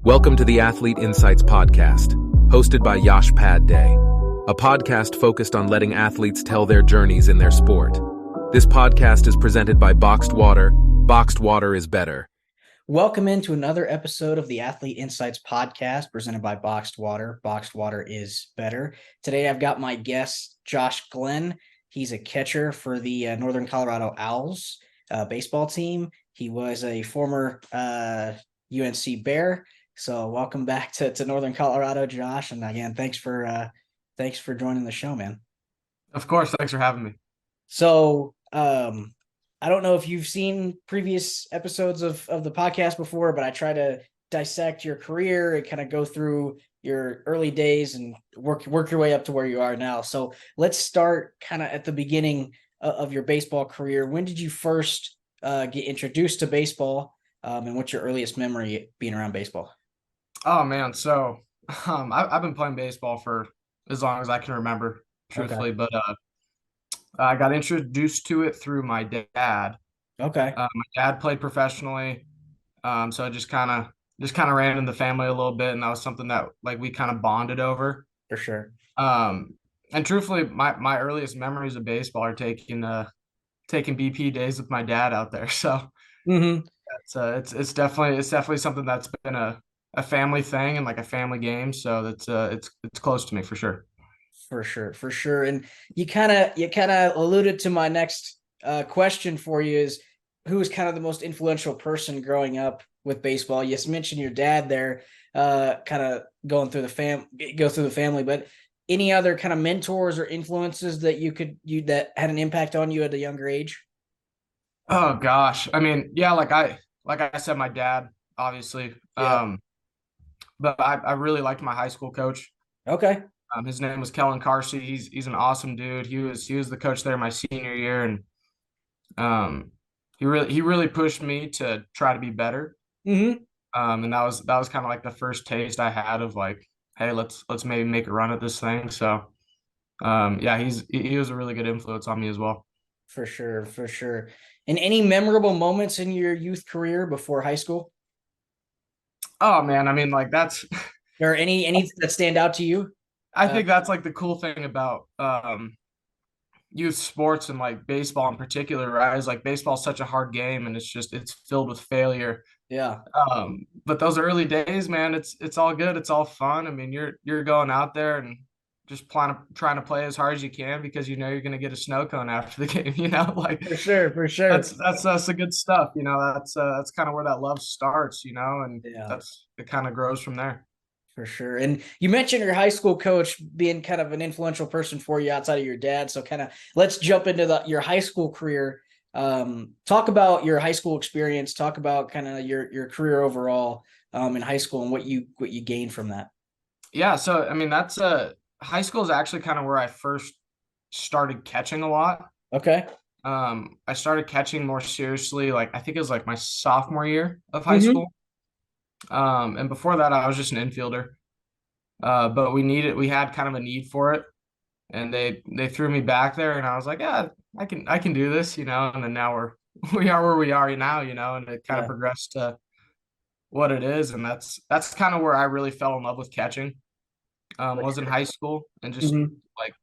Welcome to the Athlete Insights Podcast, hosted by Yash Padhye, a podcast focused on letting athletes tell their journeys in their sport. This podcast is presented by Boxed Water. Boxed Water is better. Welcome into another episode of the Athlete Insights Podcast presented by Boxed Water. Boxed Water is better. Today I've got my guest, Josh Glenn. He's a catcher for the Northern Colorado Owlz baseball team. He was a former UNC Bear. So welcome back to Northern Colorado, Josh. And again, thanks for joining the show, man. Of course, thanks for having me. So I don't know if you've seen previous episodes of the podcast before, but I try to dissect your career and kind of go through your early days and work your way up to where you are now. So let's start kind of at the beginning of your baseball career. When did you first get introduced to baseball, and what's your earliest memory being around baseball? Oh man, so I've been playing baseball for as long as I can remember, truthfully. Okay. But I got introduced to it through my dad. Okay. My dad played professionally, so I just kind of ran in the family a little bit, and that was something that like we kind of bonded over. For sure. And truthfully, my earliest memories of baseball are taking BP days with my dad out there. So it's definitely something that's been a family thing and like a family game. So it's close to me for sure. For sure. And you kind of alluded to my next question for you is who was kind of the most influential person growing up with baseball? You mentioned your dad there, kind of go through the family, but any other kind of mentors or influences that that had an impact on you at a younger age? Oh gosh. I mean, yeah, like I said, my dad, obviously. Yeah. But I really liked my high school coach. Okay. His name was Kellen Carsey. He's an awesome dude. He was the coach there my senior year, and he really pushed me to try to be better. Mm-hmm. And that was kind of like the first taste I had of like, hey, let's maybe make a run at this thing. So yeah, he was a really good influence on me as well. For sure. And any memorable moments in your youth career before high school? Oh man, I mean, like that's or any that stand out to you? I think that's like the cool thing about youth sports and like baseball in particular, right? Is like baseball's such a hard game and it's filled with failure. Yeah. But those early days, man, it's all good. It's all fun. I mean, you're going out there and just trying to play as hard as you can because you know you're gonna get a snow cone after the game, you know, like for sure. That's the good stuff, you know. That's kind of where that love starts, you know, and it kind of grows from there. For sure. And you mentioned your high school coach being kind of an influential person for you outside of your dad. So kind of let's jump into your high school career. Talk about your high school experience. Talk about kind of your career overall in high school and what you gained from that. Yeah. So, I mean, that's high school is actually kind of where I first started catching a lot. Okay. I started catching more seriously, like I think it was like my sophomore year of high school. And before that, I was just an infielder. But we had kind of a need for it, and they threw me back there, and I was like, yeah, I can do this, you know. And then now we are where we are now, you know, and it kind of progressed to what it is, and that's kind of where I really fell in love with catching. Was in high school and just like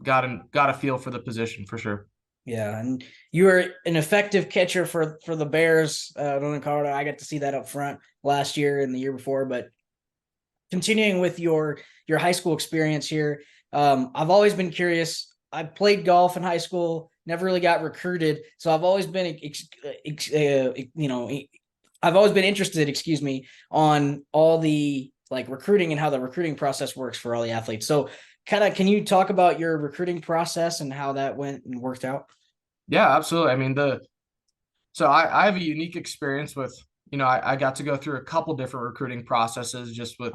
got a feel for the position for sure. Yeah, and you were an effective catcher for the Bears, Northern Colorado. I got to see that up front last year and the year before. But continuing with your high school experience here, I've always been curious. I played golf in high school, never really got recruited, so I've always been, I've always been interested, on all the like recruiting and how the recruiting process works for all the athletes. So can you talk about your recruiting process and how that went and worked out? Yeah, absolutely. I mean, so I have a unique experience with, you know, I got to go through a couple different recruiting processes just with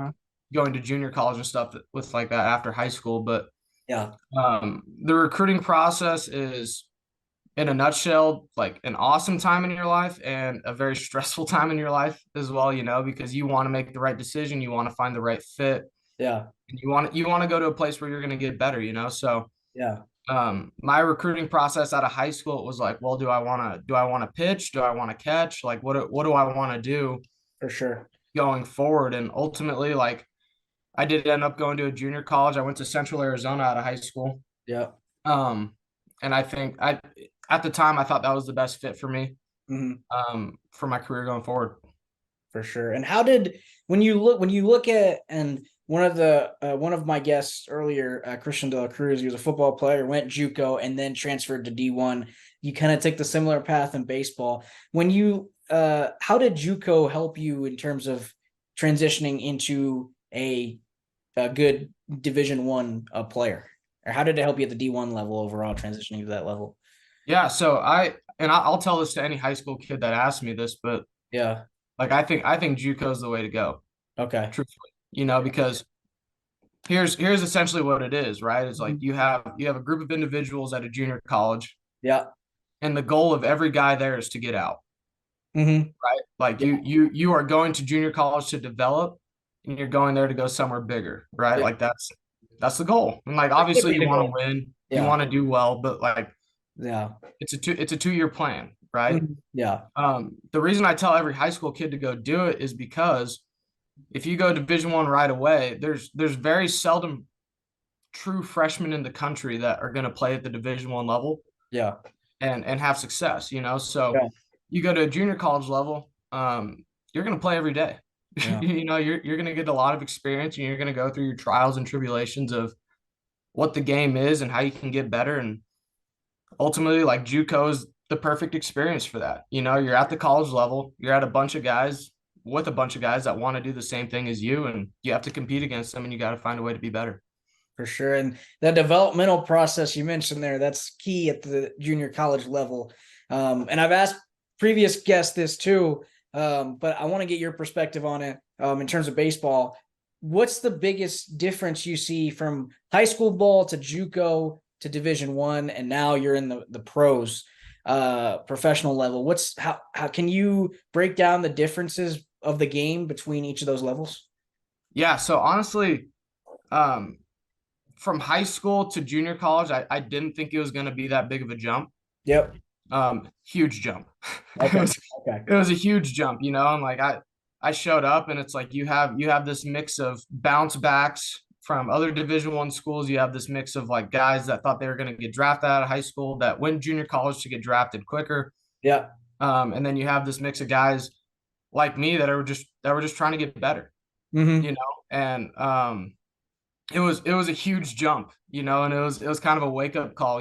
going to junior college and stuff with like that after high school. But yeah, the recruiting process is in a nutshell, like an awesome time in your life and a very stressful time in your life as well, you know, because you want to make the right decision. You want to find the right fit. Yeah. And you want to go to a place where you're going to get better, you know? So yeah. My recruiting process out of high school, it was like, well, do I want to pitch? Do I want to catch? Like, what do I want to do? For sure. going forward. And ultimately, like, I did end up going to a junior college. I went to Central Arizona out of high school. Yeah. Um, and I think at the time I thought that was the best fit for me, Mhm. for my career going forward. For sure. And how did when you look at, and one of my guests earlier, Christian De La Cruz, he was a football player, went JUCO and then transferred to D1. You kind of take the similar path in baseball. When you how did JUCO help you in terms of transitioning into a good Division 1 player? Or how did it help you at the D1 level overall, transitioning to that level? Yeah, so I'll tell this to any high school kid that asks me this, but Yeah. like I think JUCO is the way to go, Okay. truthfully. Because here's essentially what it is, right? It's like Mhm. you have a group of individuals at a junior college, Yeah. and the goal of every guy there is to get out, Mm-hmm. right? Like Yeah. you are going to junior college to develop, and you're going there to go somewhere bigger, right? Yeah. Like that's the goal. And like That should obviously be you the want to goal. win, you Yeah. want to do well, but like Yeah. it's a 2-year plan, right? Mhm. Yeah. The reason I tell every high school kid to go do it is because if you go Division 1 right away, there's very seldom true freshmen in the country that are going to play at the Division 1 level Yeah. and have success. So Yeah. you go to a junior college level, you're going to play every day. Yeah. You're going to get a lot of experience, and you're going to go through your trials and tribulations of what the game is and how you can get better. And ultimately, like, JUCO is the perfect experience for that. You're at the college level, you're at a bunch of guys with a bunch of guys that want to do the same thing as you, and you have to compete against them, and you got to find a way to be better. For sure. And the developmental process you mentioned there, that's key at the junior college level. And I've asked previous guests this too, but I want to get your perspective on it in terms of baseball. What's the biggest difference you see from high school ball to JUCO to Division 1, and now you're in the pros, professional level? How can you break down the differences of the game between each of those levels? Yeah, so honestly, um, from high school to junior college, I didn't think it was going to be that big of a jump. Yep. Huge jump. It Okay. was Okay. it was a huge jump, and like I showed up, and it's like you have this mix of bounce backs from other Division 1 schools. You have this mix of like guys that thought they were going to get drafted out of high school that went junior college to get drafted quicker. Yeah. And then you have this mix of guys like me that were just trying to get better, Mm-hmm. and it was a huge jump, and it was kind of a wake up call,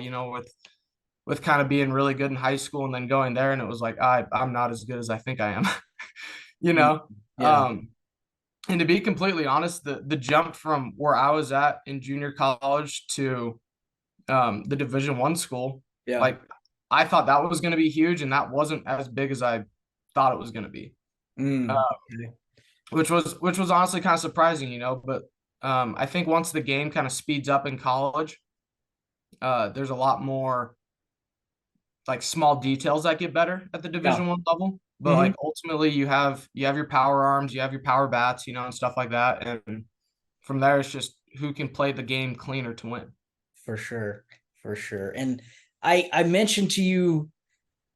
with kind of being really good in high school and then going there, and it was like I'm not as good as I think I am, you know. Yeah. And to be completely honest, the jump from where I was at in junior college to the Division 1 school, Yeah. like I thought that was going to be huge, and that wasn't as big as I thought it was going to be, uh, Okay. which was honestly kind of surprising, but I think once the game kind of speeds up in college, there's a lot more like small details that get better at the Yeah. Division 1 level. But Mm-hmm. like ultimately you have your power arms, you have your power bats, and stuff like that. And from there it's just who can play the game cleaner to win. For sure. For sure. And I mentioned to you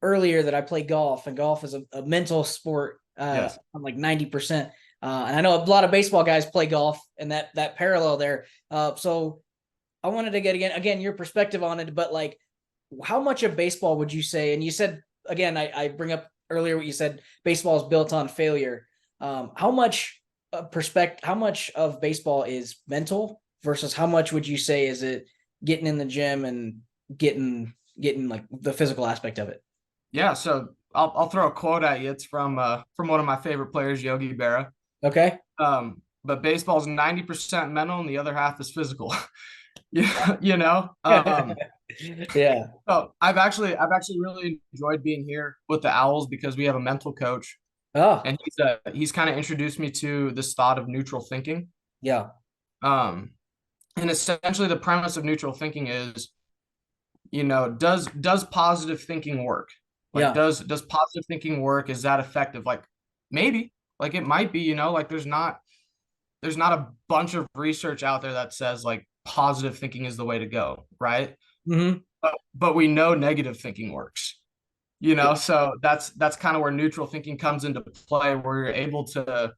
earlier that I play golf, and golf is a mental sport. Yes. I'm like 90%. And I know a lot of baseball guys play golf, and that parallel there. So I wanted to get again your perspective on it, but like, how much of baseball would you say? And you said again, I bring up earlier what you said. Baseball is built on failure. How much how much of baseball is mental versus how much would you say is it getting in the gym and getting like the physical aspect of it? Yeah, so I'll throw a quote at you. It's from one of my favorite players, Yogi Berra. Okay. But baseball's 90% mental and the other half is physical. Yeah, you know. Yeah. So I've actually really enjoyed being here with the Owls because we have a mental coach, Oh, and he's kind of introduced me to this thought of neutral thinking. yeah. Um, and essentially the premise of neutral thinking is, does positive thinking work? Like, Yeah. does positive thinking work? Is that effective? Like, maybe, like it might be, like there's not a bunch of research out there that says like positive thinking is the way to go, right? Mm-hmm. But we know negative thinking works, so that's kind of where neutral thinking comes into play, where you're able to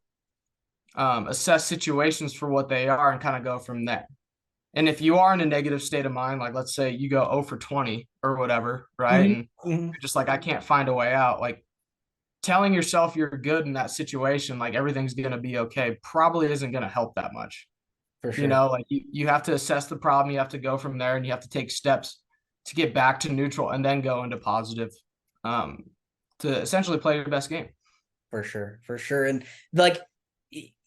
assess situations for what they are and kind of go from there. And if you are in a negative state of mind, like let's say you go 0 for 20 or whatever, right? And you're just like, I can't find a way out. Like telling yourself you're good in that situation, like everything's going to be okay, probably isn't going to help that much. For You sure. know, like you have to assess the problem. You have to go from there and you have to take steps to get back to neutral and then go into positive to essentially play your best game. For sure. For sure. And like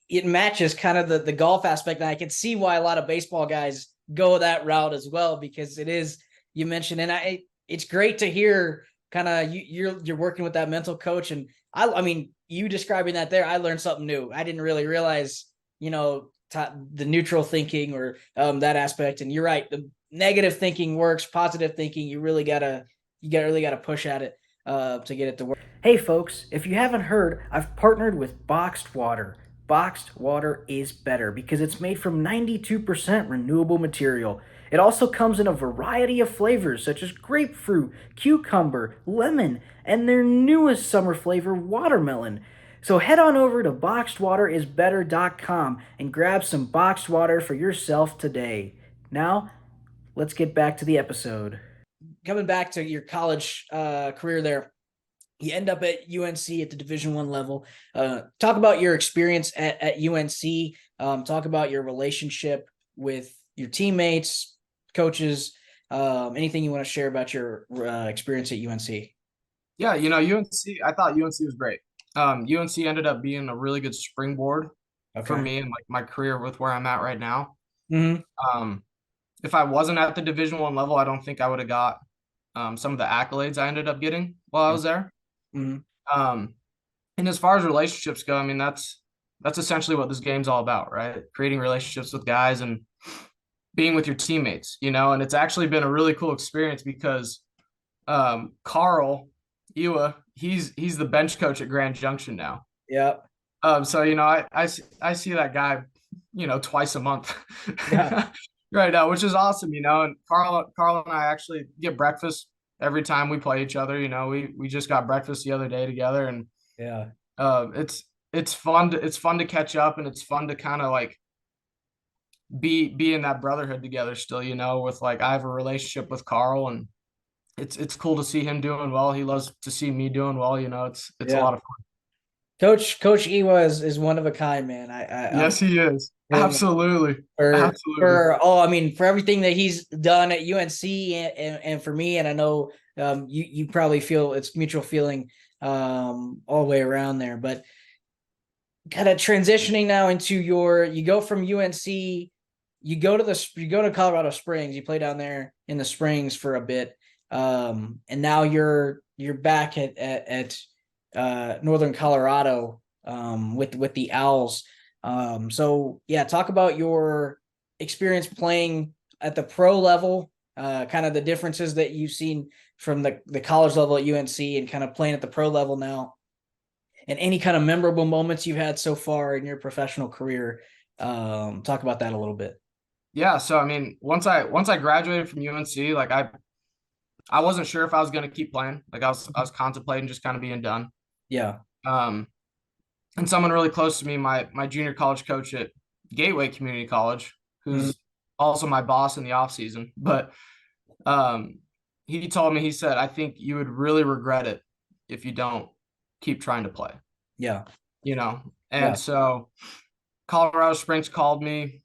it matches kind of the golf aspect. And I can see why a lot of baseball guys go that route as well, because it is, you mentioned, and it's great to hear kind of you're working with that mental coach. And I mean, you describing that there, I learned something new. I didn't really realize, the neutral thinking or that aspect. And you're right. The negative thinking works, positive thinking, you really gotta push at it to get it to work. Hey folks, if you haven't heard, I've partnered with Boxed Water. Boxed water is better because it's made from 92% renewable material. It also comes in a variety of flavors such as grapefruit, cucumber, lemon, and their newest summer flavor, watermelon. So head on over to boxedwaterisbetter.com and grab some boxed water for yourself today. Now, let's get back to the episode. Coming back to your college career there, you end up at UNC at the Division I level. Talk about your experience at UNC. Talk about your relationship with your teammates, coaches, anything you want to share about your experience at UNC. Yeah, UNC, I thought UNC was great. UNC ended up being a really good springboard for me and like my career with where I'm at right now. If I wasn't at the Division I level, I don't think I would have got some of the accolades I ended up getting while I was there. And as far as relationships go, I mean, that's essentially what this game's all about, right? Creating relationships with guys and being with your teammates, and it's actually been a really cool experience because Carl Ewa, he's the bench coach at Grand Junction now. Yeah. So I see that guy, twice a month. Yeah. Right now, which is awesome, and Carl and I actually get breakfast every time we play each other. We just got breakfast the other day together, and yeah, it's fun to catch up, and it's fun to kind of like be in that brotherhood together still, with like I have a relationship with Carl, and it's cool to see him doing well. He loves to see me doing well, it's a lot of fun. Coach Ewa is one of a kind, man. Yes, he is. Absolutely. For everything that he's done at UNC and for me, and I know you probably feel it's mutual feeling all the way around there, but kind of transitioning now into you go from UNC, you go to Colorado Springs, you play down there in the Springs for a bit, and now you're back at Northern Colorado with the Owls. So yeah, talk about your experience playing at the pro level, kind of the differences that you've seen from the college level at UNC and kind of playing at the pro level now, and any kind of memorable moments you've had so far in your professional career. Talk about that a little bit. Yeah. So, I mean, once I graduated from UNC, like I wasn't sure if I was going to keep playing. Like I was contemplating just kind of being done. Yeah. And someone really close to me, my junior college coach at Gateway Community College, who's also my boss in the off season, but he told me, he said, I think you would really regret it if you don't keep trying to play. Yeah. So Colorado Springs called me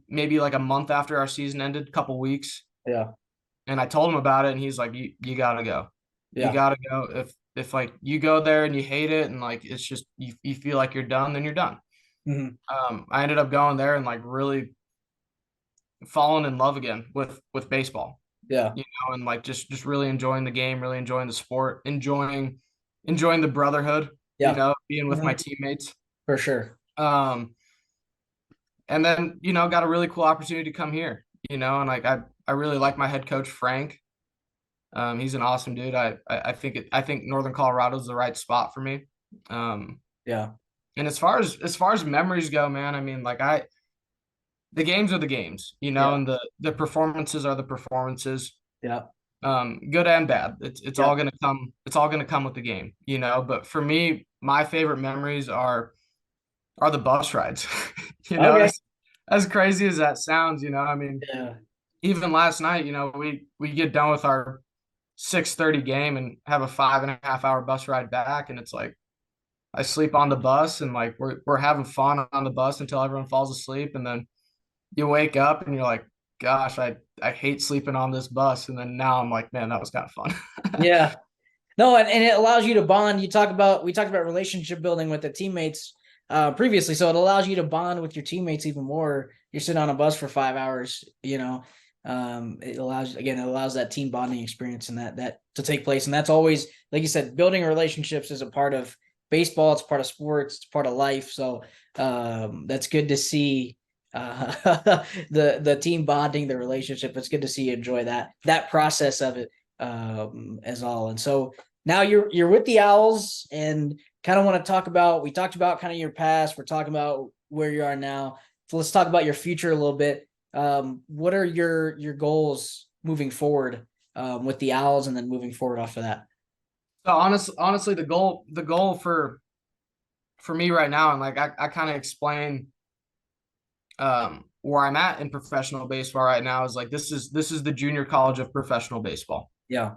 maybe like a month after our season ended, a couple weeks. Yeah. And I told him about it, and he's like, you gotta go. Yeah. You gotta go. If like you go there and you hate it and like it's just you feel like you're done, then you're done. I ended up going there and like really falling in love again with baseball. Yeah. And like just really enjoying the game, really enjoying the sport, enjoying the brotherhood, being with my teammates. For sure. And then, got a really cool opportunity to come here, and like I really like my head coach, Frank. He's an awesome dude. I think Northern Colorado is the right spot for me. Yeah. And as far as memories go, man, I mean, like the games are the games, and the performances are the performances. Yeah. Good and bad. It's all gonna come. It's all gonna come with the game, But for me, my favorite memories are are the bus rides. Okay. As crazy as that sounds, I mean, Yeah. even last night, we get done with our 6:30 game and have a 5.5 hour bus ride back, and it's like I sleep on the bus, and like we're having fun on the bus until everyone falls asleep, and then you wake up and you're like, gosh, I hate sleeping on this bus, and then now I'm like, man, that was kind of fun. Yeah. No, and it allows you to bond. We talked about relationship building with the teammates previously, so it allows you to bond with your teammates even more. You're sitting on a bus for 5 hours, it allows that team bonding experience and that to take place. And that's always, like you said, building relationships is a part of baseball. It's part of sports. It's part of life. So that's good to see the team bonding, the relationship. It's good to see you enjoy that process of it as all. And so now you're with the Owls and kind of want to talk about, we talked about kind of your past. We're talking about where you are now. So let's talk about your future a little bit. What are your goals moving forward with the Owls and then moving forward off of that? So honestly, the goal for me right now, and like I kind of explain where I'm at in professional baseball right now, is like this is the junior college of professional baseball. Yeah.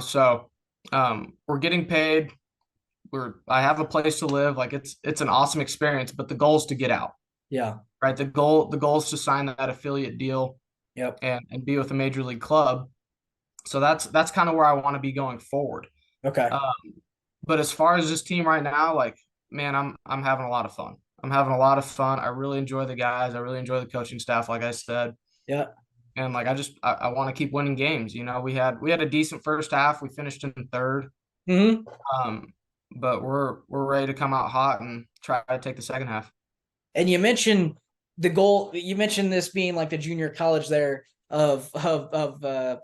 So we're getting paid. I have a place to live. Like it's an awesome experience, but the goal is to get out. Yeah. Right. The goal is to sign that affiliate deal Yep. and be with a major league club. So that's kind of where I want to be going forward. Okay. But as far as this team right now, like, man, I'm having a lot of fun. I'm having a lot of fun. I really enjoy the guys. I really enjoy the coaching staff, like I said. Yeah. And like I want to keep winning games. We had a decent first half. We finished in third. Mm-hmm. But we're ready to come out hot and try to take the second half. And you mentioned the goal. You mentioned this being like the junior college there of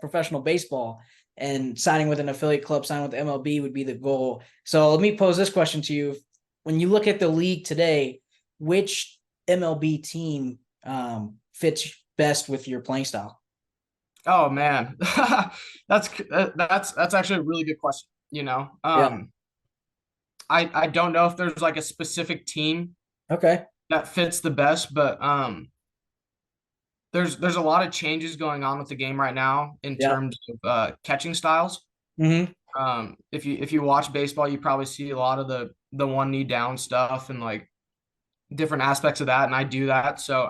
professional baseball, and signing with an affiliate club, signing with the MLB would be the goal. So let me pose this question to you: when you look at the league today, which MLB team fits best with your playing style? Oh man, that's actually a really good question. Yeah. I don't know if there's like a specific team Okay. that fits the best, but there's a lot of changes going on with the game right now in Yeah. terms of catching styles. Mm-hmm. If you watch baseball, you probably see a lot of the one knee down stuff and like different aspects of that, and I do that. So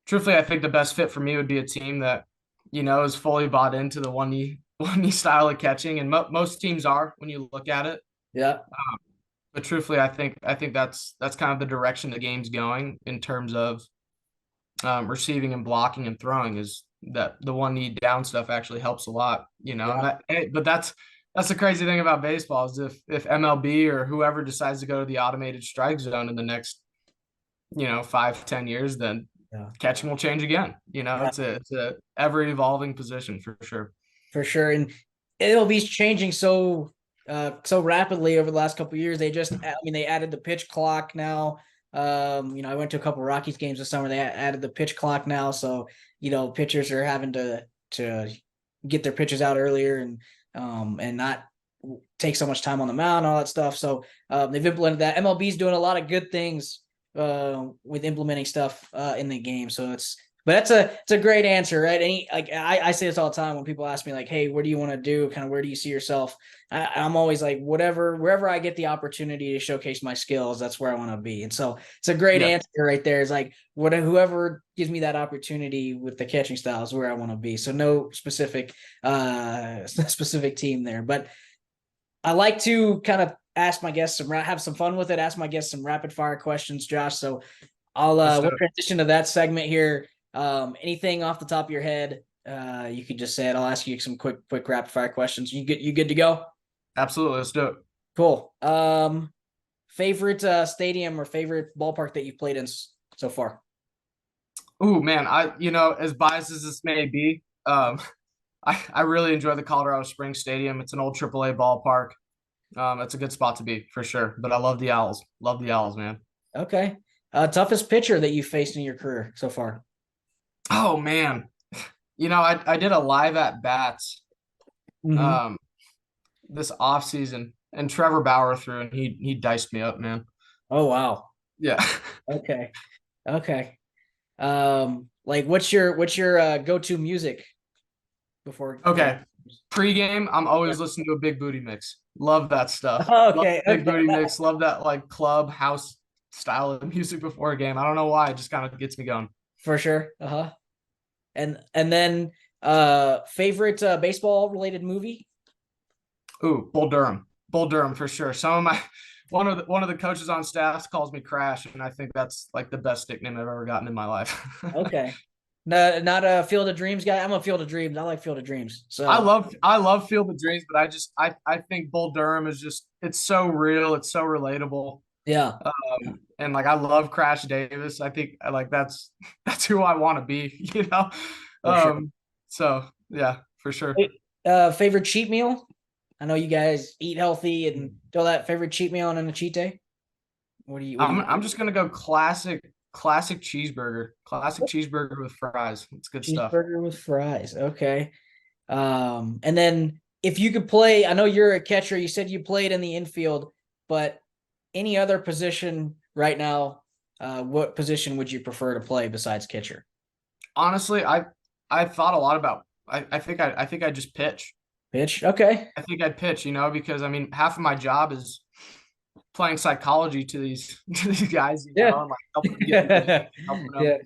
truthfully, I think the best fit for me would be a team that is fully bought into the one knee style of catching, and most teams are when you look at it. Yeah. But truthfully, I think that's kind of the direction the game's going in terms of receiving and blocking and throwing, is that the one knee down stuff actually helps a lot, Yeah. but that's the crazy thing about baseball, is if MLB or whoever decides to go to the automated strike zone in the next 5-10 years, then Yeah. catching will change again. Yeah. It's a ever evolving position for sure. For sure. And MLB's changing so rapidly over the last couple of years. They added the pitch clock now. I went to a couple of Rockies games this summer. They added the pitch clock now, so pitchers are having to get their pitches out earlier and not take so much time on the mound and all that stuff. So they've implemented that. MLB's doing a lot of good things with implementing stuff in the game. So it's a great answer, right? I say this all the time when people ask me like, hey, what do you want to do? Kind of where do you see yourself? I'm always like, wherever I get the opportunity to showcase my skills, that's where I want to be. And so it's a great answer right there. It's like whoever gives me that opportunity with the catching style is where I want to be. So no specific team there, but I like to kind of ask my guests have some fun with it. Ask my guests some rapid fire questions, Josh. So we'll transition to that segment here. Anything off the top of your head, you could just say it. I'll ask you some quick rapid fire questions. You good to go? Absolutely, let's do it. Cool. Favorite stadium or favorite ballpark that you've played in so far? Oh man, as biased as this may be, I really enjoy the Colorado Springs Stadium. It's an old AAA ballpark. It's a good spot to be for sure. But I love the Owls. Love the Owls, man. Okay. Toughest pitcher that you've faced in your career so far? Oh man, I did a live at bats this off season, and Trevor Bauer threw, and he diced me up, man. Oh wow. Yeah. Okay. Okay. Like what's your go-to music before Okay. Pre-game, I'm Yeah. always listening to a Big Booty Mix. Love that stuff. Love Okay, Big okay. Booty Mix. Love that like club house style of music before a game. I don't know why. It just kind of gets me going. For sure. Uh-huh. And then favorite baseball related movie? Ooh, Bull Durham. Bull Durham for sure. Some of my one of the coaches on staff calls me Crash, and I think that's like the best nickname I've ever gotten in my life. Okay. No, not a Field of Dreams guy. I'm a Field of Dreams. I like Field of Dreams. So I love Field of Dreams, but I think Bull Durham is just it's so real, it's so relatable. yeah, And like I love Crash Davis. I think like that's who I want to be, you know. for sure. So yeah, for sure. Favorite cheat meal? I know you guys eat healthy and do all that. Favorite cheat meal on a cheat day? What do you I'm just gonna go classic cheeseburger. Classic cheeseburger with fries. It's good stuff. cheeseburger with fries? Okay. And then if you could play, I know you're a catcher. You said you played in the infield, but any other position right now, what position would you prefer to play besides catcher? Honestly, I thought a lot about I think I just pitch. Pitch. Okay. I think I'd pitch, you know, because I mean half of my job is playing psychology to these to these guys, you know, Yeah. and like helping them get through the game, Yeah.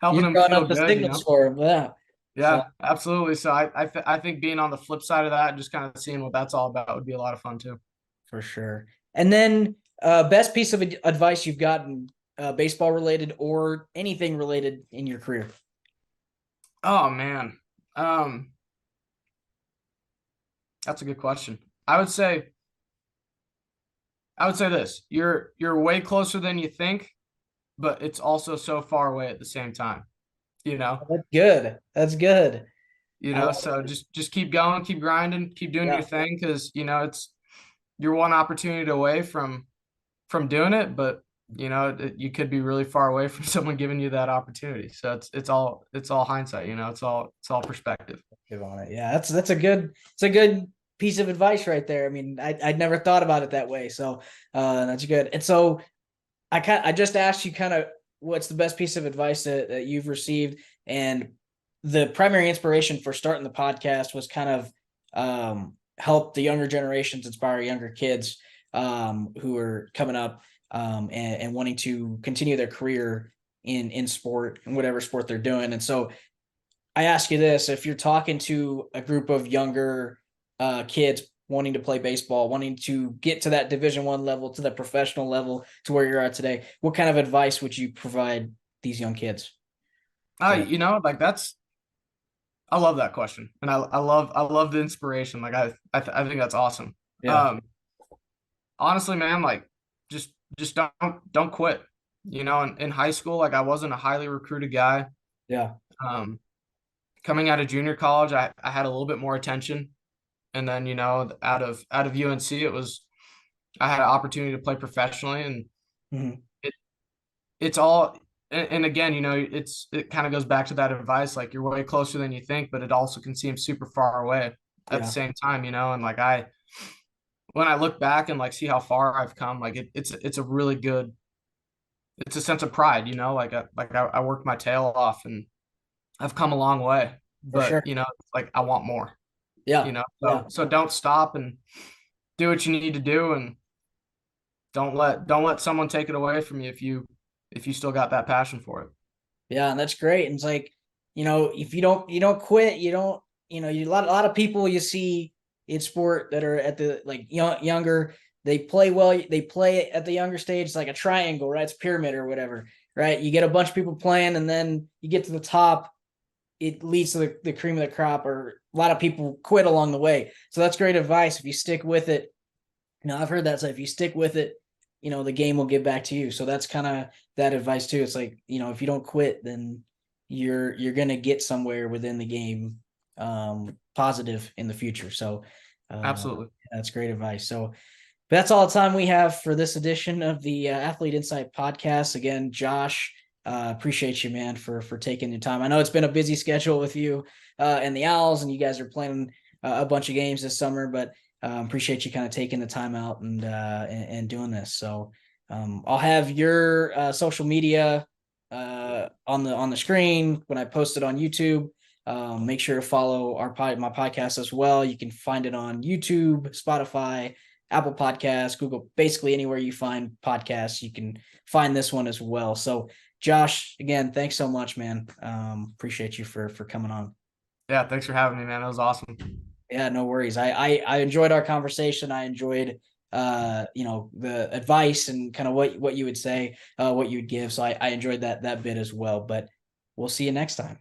helping You're them drawing feel up the good, you signals know. for him. Yeah. So Yeah, absolutely. So I think being on the flip side of that, just kind of seeing what that's all about would be a lot of fun too. for sure. And then best piece of advice you've gotten, baseball related or anything related in your career? Oh man. Um, that's a good question. I would say I would say this. You're way closer than you think, but it's also so far away at the same time, you know. That's good. That's good. You I know, like so it. just keep going, keep grinding, keep doing your Yeah, thing because you know it's you're one opportunity away from doing it, but you know you could be really far away from someone giving you that opportunity. So it's all hindsight, you know. It's all perspective. give on it. Yeah, that's a good piece of advice right there. I mean, I'd never thought about it that way. So that's good. And so I just asked you kind of what's the best piece of advice that you've received, and the primary inspiration for starting the podcast was kind of help the younger generations, inspire younger kids who are coming up and wanting to continue their career in sport and whatever sport they're doing. And so I ask you this: if you're talking to a group of younger kids wanting to play baseball, wanting to get to that Division I level, to the professional level, to where you're at today, what kind of advice would you provide these young kids? You know, like that's I love that question, and I love the inspiration. Like I think that's awesome. Yeah, Um, honestly, man, like just don't quit. You know, in high school, like I wasn't a highly recruited guy. yeah, Um, coming out of junior college, I had a little bit more attention, and then you know, out of UNC, it was I had an opportunity to play professionally, and mm-hmm. it it's all and again, you know, it kind of goes back to that advice, like you're way closer than you think, but it also can seem super far away at the Yeah, same time, you know, and like when I look back and like see how far I've come, like it's a really good it's a sense of pride, you know, I worked my tail off and I've come a long way, for but sure. you know, it's like I want more, you Yeah, know. yeah, So don't stop and do what you need to do and don't let someone take it away from you if you still got that passion for it. yeah, and that's great. And it's like, if you don't quit, you don't, a lot of people you see in sport that are at the like younger, they play well, they play at the younger stage. It's like a triangle, right? It's pyramid or whatever, right? You get a bunch of people playing, and then you get to the top, it leads to the cream of the crop, or a lot of people quit along the way. So that's great advice. If you stick with it, I've heard that. So if you stick with it, the game will give back to you. So that's kind of that advice too. It's like, if you don't quit, then you're gonna get somewhere within the game, positive in the future. So Absolutely. that's great advice. So that's all the time we have for this edition of the Athlete Insight podcast. Again, Josh, appreciate you, man, for taking your time. I know it's been a busy schedule with you and the Owls, and you guys are playing a bunch of games this summer, but appreciate you kind of taking the time out and doing this. So I'll have your social media on the screen when I post it on YouTube. Make sure to follow my podcast as well. You can find it on YouTube, Spotify, Apple Podcasts, Google, basically anywhere you find podcasts, you can find this one as well. So Josh, again, thanks so much, man. Appreciate you for coming on. Yeah, thanks for having me, man. It was awesome. Yeah, no worries. I enjoyed our conversation. I enjoyed the advice and kind of what you would say, what you would give. So I enjoyed that bit as well. But we'll see you next time.